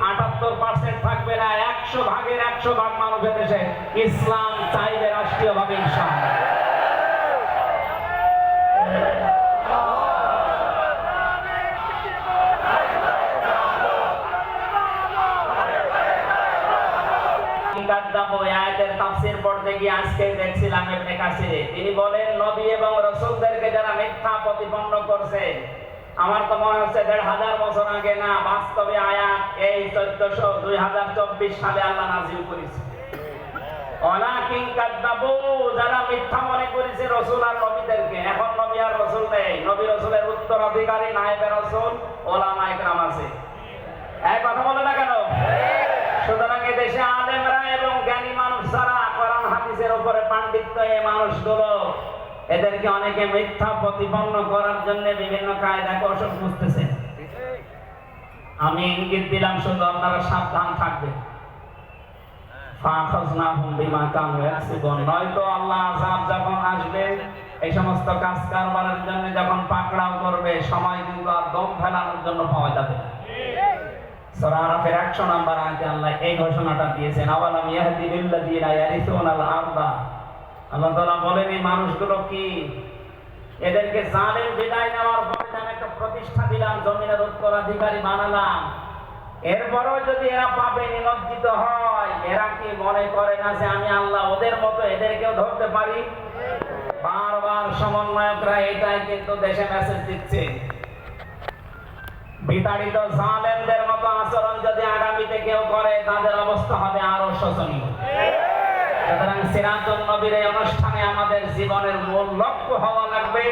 78% থাকবে না, 100 ভাগের 100 ভাগ মানুষের দেশে ইসলাম চাইবে রাষ্ট্রীয়ভাবে ইনশাআল্লাহ। তিনি বলেন নবী এবং রাসূলদেরকে যারা মিথ্যা প্রতিপন্ন করছে, আমার তো মনে হচ্ছে 1500 বছর আগে না, বাস্তবে আয়াত এই 2024 সালে আল্লাহ নাযিল করেছে। ওয়ালাকিন কাযাবু, যারা মিথ্যা মনে করেছে রাসূল আর নবীদেরকে। এখন নবী আর রাসূল নেই, নবী রাসূলের উত্তরাধিকারী নায়েবে রাসূল উলামায়ে কেরাম আছে। এই কথা বলে না কেন? সুতরাং এদেশে আলেমরা এবং জ্ঞানী মানুষ যারা কোরআন হাদিসের উপরে পাণ্ডিত্য, এই মানুষগুলো এদেরকে অনেকে মিথ্যা প্রতিপন্ন করার জন্য বিভিন্ন কায়দা কৌশল খুঁজতেছে। আমি ইঙ্গিত দিলাম, শুধু আপনারা সাবধান থাকবেন। ফাখাযনাহুম বিমা কানু ইয়াকসিবুন, নয়তো আল্লাহ আযাব যখন আসবে, এই সমস্ত কাজ কারবারের জন্য যখন পাকড়াও করবে, সময় কিন্তু আর দম ফেলানোর জন্য পাওয়া যাবে না। সূরা আরাফের 100 নম্বর আয়াতে আল্লাহ এই ঘোষণাটা দিয়েছেন, আওয়ালাম ইয়াহদি লিল্লাযিনা ইয়ারিসুনাল আরদা। আল্লাহ তাআলা বলেন এই মানুষগুলো কি, এদেরকে জালেম বিদায় নেওয়ার পরে আমি একটা প্রতিষ্ঠা দিলাম, জমিনের উত্তরাধিকারী বানালাম, এরপরও যদি এরা পাপে নিমজ্জিত হয়, এরা কি মনে করে না যে আমি আল্লাহ ওদের মতো এদেরকেও ধরতে পারি? বারবার সমন্বয়করা এটাই কিন্তু দেশে মেসেজ দিচ্ছে। বিতাড়িত জালেমদের মতো আচরণ যদি আগামীতে কেউ করে, তাদের অবস্থা হবে আরো শোচনীয়। সুতরাং সিরাজুন নবীর এই অনুষ্ঠানে আমাদের জীবনের মূল লক্ষ্য হওয়া লাগবে